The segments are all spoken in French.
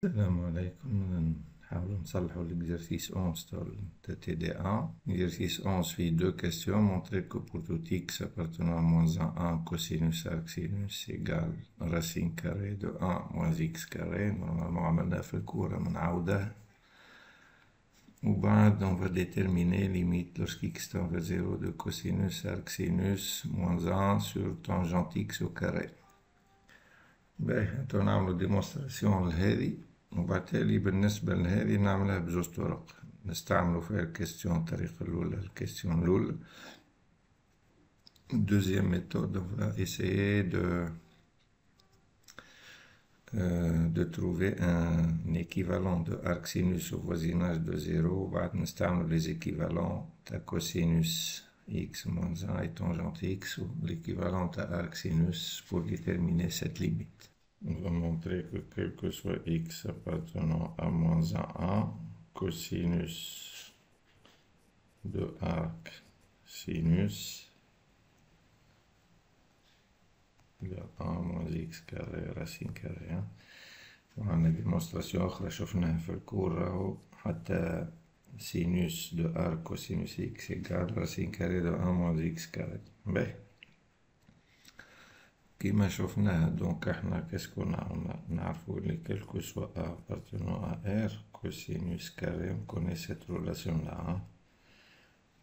السلام عليكم. نحاول نصلحو l'exercice 11 de TD1. L'exercice 11 fait deux questions. Montrer que pour tout x appartenant à moins 1, cosinus arc sinus égale racine carrée de 1 moins x carré. Normalement عملناه في الكورة منعاوداه. وبعد on va déterminer limite lorsqu'x tend vers 0 de cosinus arc sinus moins 1 sur tangente x au carré. باهي نعملو ديمونستراسيون لهذه، وبالتالي بالنسبة لهذه نعملها بزوج طرق. نستعملو فيها الكيستيون الطريقة الأولى، الكيستيون الأولى. Deuxième méthode, on va essayer de trouver un équivalent de arc sinus au voisinage de 0. بعد نستعملو les équivalents de cosinus x moins 1 et tangente x, ou l'équivalent de arc sinus pour déterminer cette limite. On va montrer que quel que soit x appartenant à moins 1, cosinus de arc sinus égale 1 moins x carré racine carré. وعندنا ديمونستراسيون أخرى شفناها في الكور، راهو حتى sinus de arc cosinus x égale racine carré de 1 moins x carré. باهي كيما شفناها، دونك احنا كاسكو نعرفو لي كلكو سوا a appartenant à r cosinus carré، on connaît cette relation là,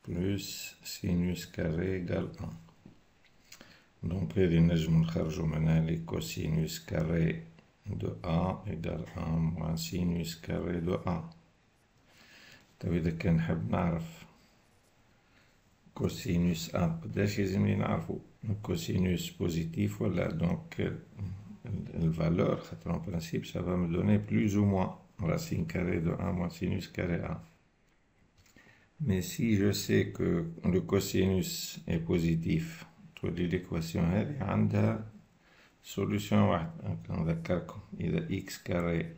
plus sinus carré égale 1. Donc هذه نجم نخرجو منها لي cosinus carré de 1 égale 1 moins sinus carré de 1. طيب إذا كان نحب نعرف cosinus A، قداش يلزمني نعرفو cosinus positif ولا؟ دونك الفالور خاطر en principe ça va me donner plus ou moins racine carrée de 1 moins sinus carré 1. Mais si je sais que le cosinus est positif، تولي l'équation هذه عندها solution واحدة. نذكركم إذا x carré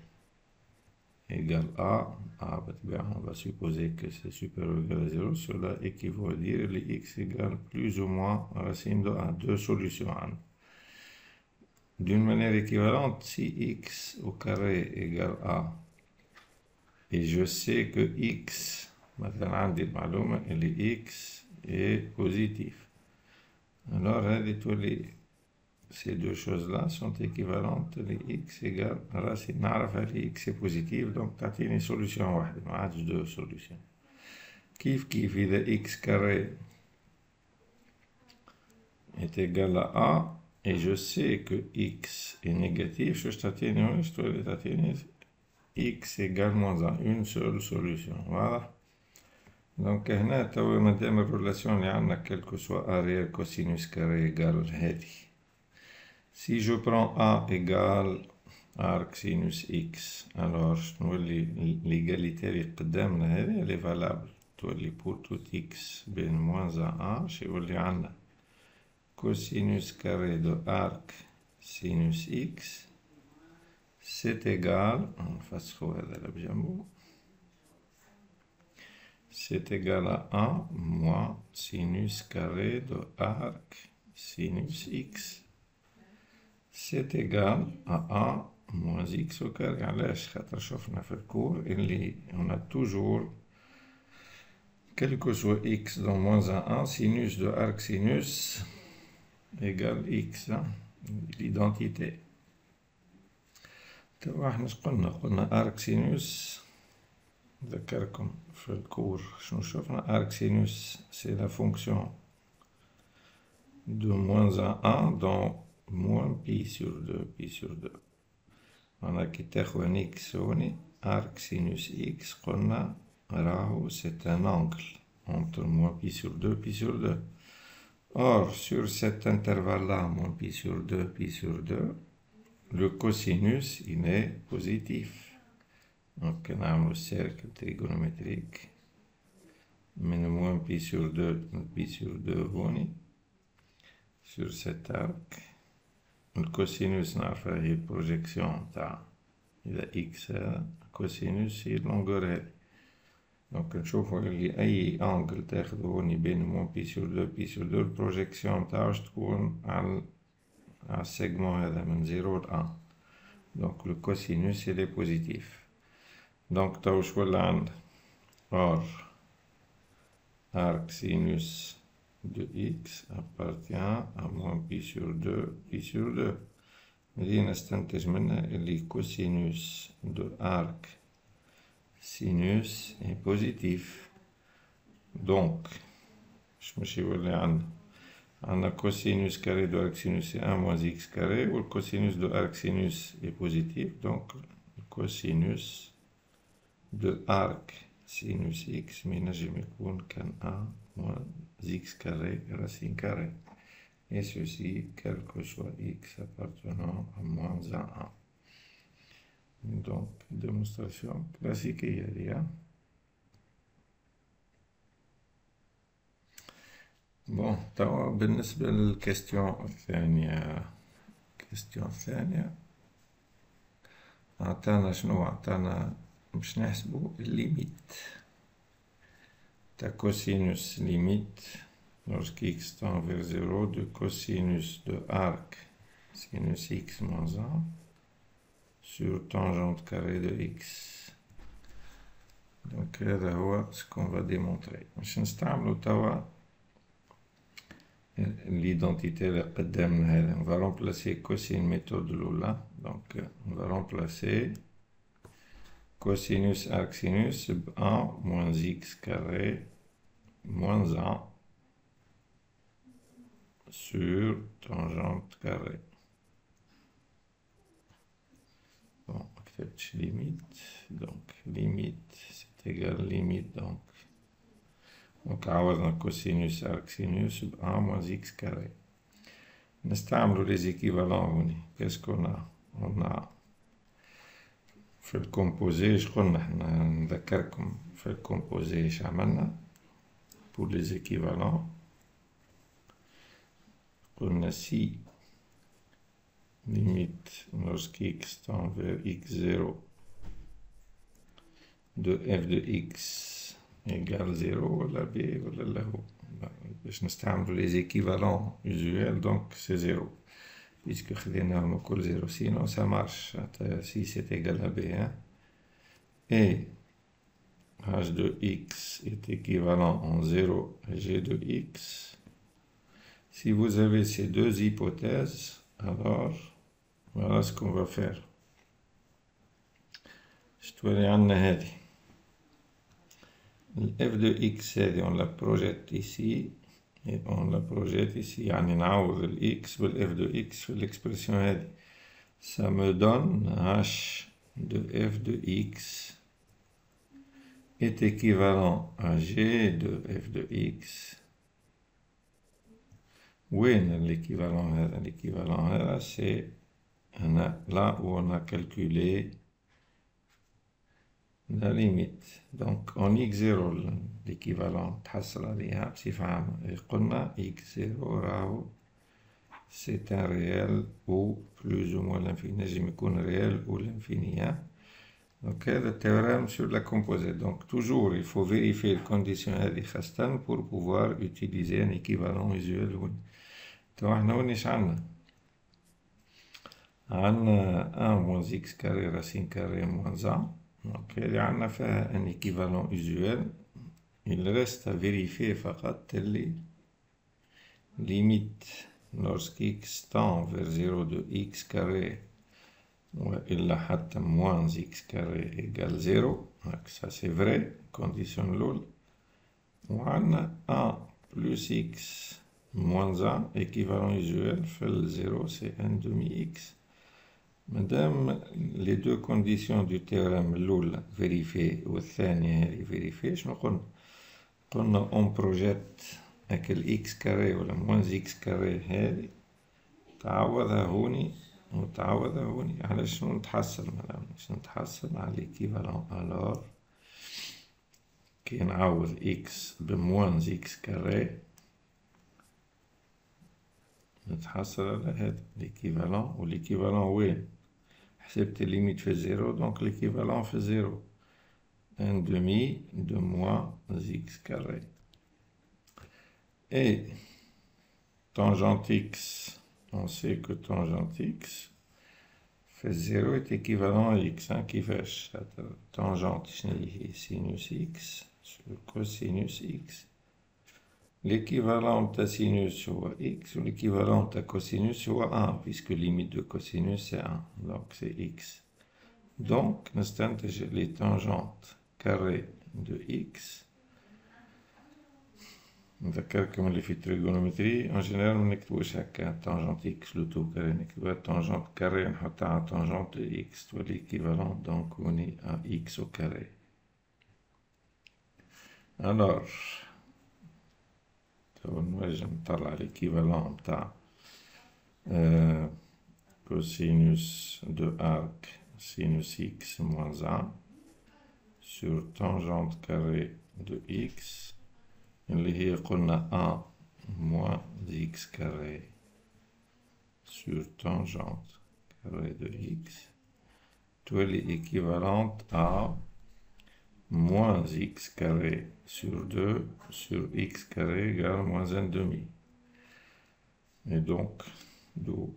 égale A on va supposer que c'est supérieur ou égal à 0, cela équivaut à dire que x égale plus ou moins racine de 1. Deux solutions. D'une manière équivalente, si x au carré égale A, et je sais que x, مثلا عندي المعلومة اللي x est positif, alors ces deux choses-là sont équivalentes. Les x égale racine نعرف هذه x est positive، donc تعطيني solution واحدة، ما عادش deux solutions. كيف إذا x carré est égal à a et je sais que x est négatif، شو تعطيني؟ تعطيني x égale moins 1، une seule solution. Voilà. Donc هنا توا مادام الريلاسيون اللي عندنا quel que soit a réel cosinus carré égale هذه. Si je prends A égale arc sinus x، alors l'égalité اللي قدامنا هذه elle est valable. تولي pour tout x بين moins 1 شيولي عندنا cosinus carré de arc sinus x c'est égal، نفسخو هذا بجنبو، c'est égal à 1 moins sinus carré de arc sinus x. C'est égal à 1 moins x au carré. علاش؟ خاطر شفنا في الكور اللي on a toujours, quel que soit x dans moins 1, sinus de arc sinus égale x، l'identité. توا احنا قلنا arc sinus، ذكركم في الكور شنو شفنا؟ arc sinus c'est la fonction de moins 1 dans moins pi sur 2, pi sur 2. On a كي تاخذ x هوني arc sinus x قلنا راهو c'est un angle entre moins pi sur 2, pi sur 2. Or sur cet intervalle là, moins pi sur 2, pi sur 2, le cosinus il est positif. Donc نعملو cercle trigonométrique من moins pi sur 2, pi sur 2 هوني sur cet arc. الكوسينوس نعرفها هي البروجيكسيون تاع إذا إكس كوسينوس هي اللونغور هذي. دونك نشوفو اللي أي أنجل تاخدو هوني بين موان بي سور دو بي سور دو، البروجيكسيون تاعوش تكون على السيجمون هذا من 0 ل 1. Donc le cosinus il est positif. Donc tu as or arc sinus de x appartient à moins pi sur 2, pi sur 2. اللي نستنتج منها اللي cosinus de arc sinus est positif. Donc باش يولي عندنا cosinus carré de arc sinus c'est 1 moins x carré ou le cosinus de arc sinus est positif, donc le cosinus de arc sinus x ينجم يكون كان 1 moins x carré racine carrée. Et ceci, quel que soit x appartenant à moins 1. Donc, démonstration classique hier. Bon, توا بالنسبة للكستيون الثانية. الكستيون الثانية عطانا شنو عطانا باش نحسبو الليميت تاع كوسينوس ليميت lorsque x tend vers 0 de cosinus de arc sinus x moins 1 sur tangente carrée de x. Donc هذا هو ce qu'on va démontrer. باش نستعملو توا l'identité اللي قدامنا هذا. On va remplacer cosine méthode الأولى. Donc on va remplacer cosinus arc sinus ب 1 moins x carré moins 1 sur tangente carrée. Bon, limite. Donc, limite, c'est égal limite. Donc, عوضنا cosinus arc sinus ب 1 moins x carré. نستعملوا les équivalents هوني. Qu'est-ce qu'on a? On a في الكومبوزي شقولنا احنا نذكركم في الكومبوزي اش عملنا pour les équivalents. On a si limite lorsque x tend vers x0 de f de x égale 0 ولا b ولا لا هو باش نستعملوا les équivalents usuels donc c'est 0 puisque خديناهم الكل 0 sinon ça marche si c'est égal à b hein? Et h de x est équivalent en 0 à g de x. Si vous avez ces deux hypothèses, alors voilà ce qu'on va faire. Je dois aller f de x on la projette ici et on la projette ici. يعني نعوض ال x bel f de x في l'expression هذه. Ça me donne h de f de x est équivalent à g de f de x. وين l'équivalent هذا؟ l'équivalent هذا c'est là où on a calculé la limite. Donc en x0 l'équivalent تحصل عليها بصفة عامة. قلنا x0 راهو c'est un réel ou plus ou moins l'infini. نجم يكون réel ou l'infini. Donc هذا théorème sur la composite. Donc toujours il faut vérifier les conditions هذه خاصة pour pouvoir utiliser un équivalent usuel. تو احنا ونيش عنا 1 moins x carré racine carrée moins 1. Donc اللي عنا فيها un équivalent usuel. Il reste à vérifier فقط اللي limite lorsque x tend vers 0 de x carré وإلا حتى moins x carré égale 0. Donc ça c'est vrai, condition الأولى. وعنا 1 plus x moins 1 équivalent usuel fait le 0 c'est 1 demi x. Madame, les deux conditions du théorème l'oula vérifiées ou الثانية هذه vérifiées شنو قلنا؟ قلنا on projette avec ال x carré ولا moins x carré هذه تعوضها هوني وتعوضها هوني على شنو نتحصل مدام؟ باش نتحصل على l'équivalent alors كي نعوض x ب moins x carré نتحصل على هذا l'équivalent. والéquivalent وين؟ حسبت limite fait 0 donc l'équivalent fait 0. 1 demi de moins x carré. Et tangente x, on sait que tangente x في 0 est équivalent à x. كيفاش؟ tangente شنو هي؟ sinus x sur cosinus x. L'équivalent de sinus هو x ou l'équivalent de cosinus هو 1 puisque limite de cosinus c'est 1. Donc c'est x. Donc نستنتج les tangentes carrées de x. نذكركم اللي في التريغونومتري en général ما نكتبوش هكا tangente x لو تو كاري، نكتبوها tangente carré نحطها على tangente de x تولي l'équivalent donc on est à x au carré. Alors نجم نطلع l'équivalent نتاع cosinus de arc sinus x moins 1 sur tangente carrée de x اللي هي قلنا 1 moins x carré sur tangente carré de x تولي équivalente à moins x carré sur 2 sur x carré égale moins 1 demi. Et donc, d'où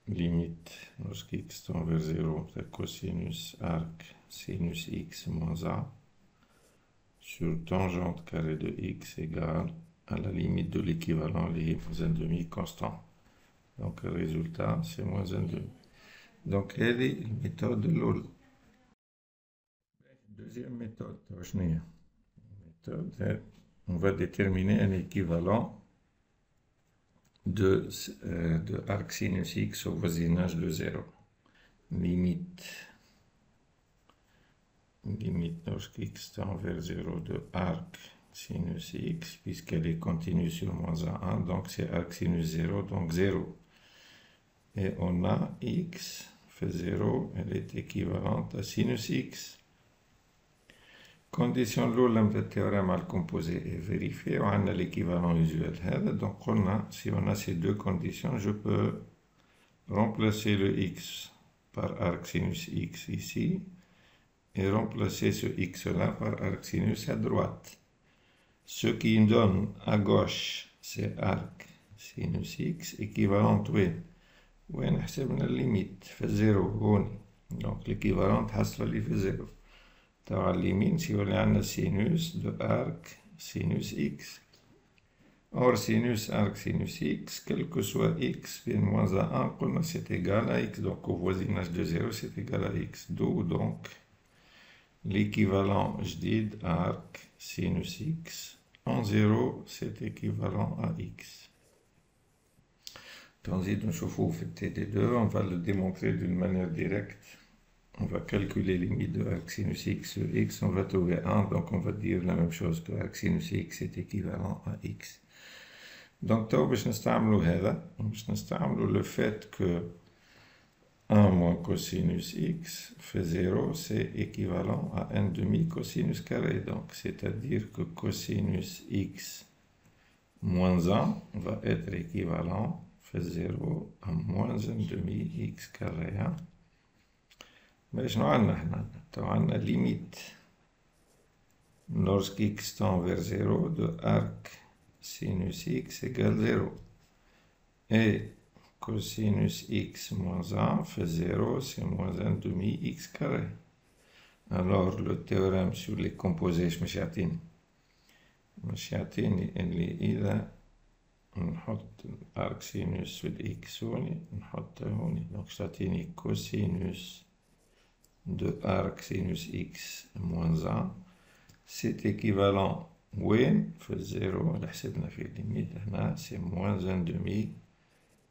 limite lorsque x tend vers 0 de cosinus arc sinus x moins 1 sur tangente carré de x égale à la limite de l'équivalent lié moins 1 demi constant. Donc le résultat c'est moins 1 demi. Donc elle est la méthode de l'OL. Deuxième méthode, on va déterminer un équivalent de arc sinus x au voisinage de 0. Limite lorsque x tend vers 0 de arc sinus x, puisqu'elle est continue sur moins 1, donc c'est arc sinus 0, donc 0. Et on a x fait 0, elle est équivalente à sinus x. Condition l'eau le théorème à le composé est vérifié, on a l'équivalent usuel. Donc si on a ces deux conditions, je peux remplacer le x par arc sinus x ici et remplacer ce x là par arc sinus à droite. Ce qui donne à gauche c'est arc sinus x équivalent وين حسبنا limite fait 0 هون. Donc l'équivalent حصل لي في 0. تبع اليمين سيولي عندنا sinus de arc sinus x. Or sinus arc sinus x, quel que soit x bien moins à 1, قلنا c'est égal à x. Donc au voisinage de 0 c'est égal à x. D'où donc l'équivalent جديد arc sinus x en 0 c'est équivalent à x. Transit نشوفوه في TD2, on va le démontrer d'une manière directe. On va calculer les limites de arc sinus x sur x, on va trouver 1, donc on va dire la même chose que arc sinus x est équivalent à x. Donc باش نستعملوا هذا باش نستعملوا le fait que 1 moins cosinus x fait 0, c'est équivalent à 1 demi cosinus carré. Donc c'est-à-dire que cosinus x moins 1 va être équivalent fait 0 à moins 1 demi x carré. Mais je n'ai la limite lorsque x tend vers 0 de arc sinus x égale 0. Et cosinus x moins 1 fait 0, c'est moins 1 demi x carré. Alors le théorème sur les composés مش يعطيني اللي إذا نحط arc sinus في الإكس هوني نحطه هوني. Donc يعطيني cosinus de arc sinus x moins 1, c'est équivalent وين في 0 اللي حسبنا في الليميت هنا c'est moins 1 demi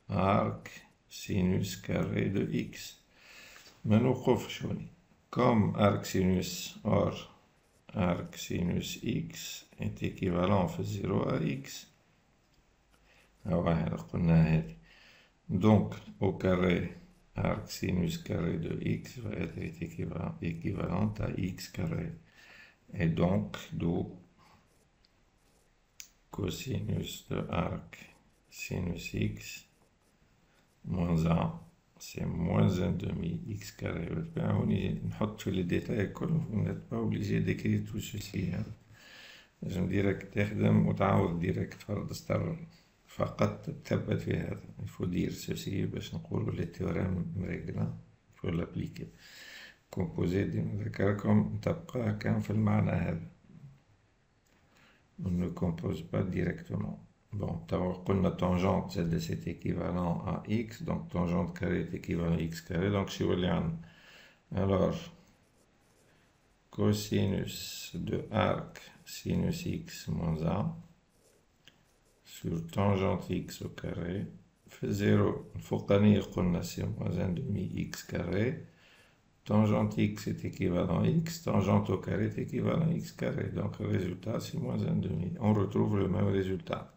arc sinus carré de x. ما نوقفش هوني comme arc sinus, or arc sinus x est équivalent fait 0 à x. قلنا هذه. Donc au carré arc sinus carré de x va être équivalent à x carré. Et donc, d'où cosinus de arc sinus x moins 1, c'est moins 1 demi x carré. نحط les détails كلهم, vous n'êtes pas obligé d'écrire tout ceci. لازم ديريكت تخدم وتعوض ديريكت فرض ستر فقط تثبت في هذا. il faut dire ceci باش نقولوا les théorèmes مريقلة il faut l'appliquer. composé ذكركم تبقى كان في المعنى هذا. on ne compose pas directement. bon قلنا tangente c'est équivalent à x, donc tangente carré est équivalent à x carré, donc شو اللي عندنا. alors cosinus de arc sinus x moins 1 sur tangente x au carré fait 0. الفوقانية قلنا c'est moins 1 demi x carré. Tangente x est équivalent à x, tangente au carré est équivalent à x carré. Donc le résultat c'est moins 1 demi. On retrouve le même résultat.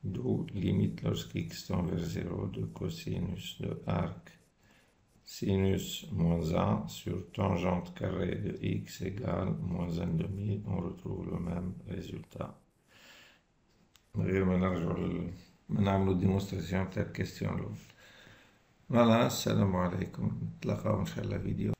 D'où limite lorsque x tend vers 0 de cosinus de arc sinus moins 1 sur tangente carré de x égale moins 1 demi. On retrouve le même résultat. غير ما نرجعوا نعملوا ديمونستراسيون تاع الكيستيون الأولى. فوالا السلام عليكم، نتلاقاو إن شاء الله فيديو.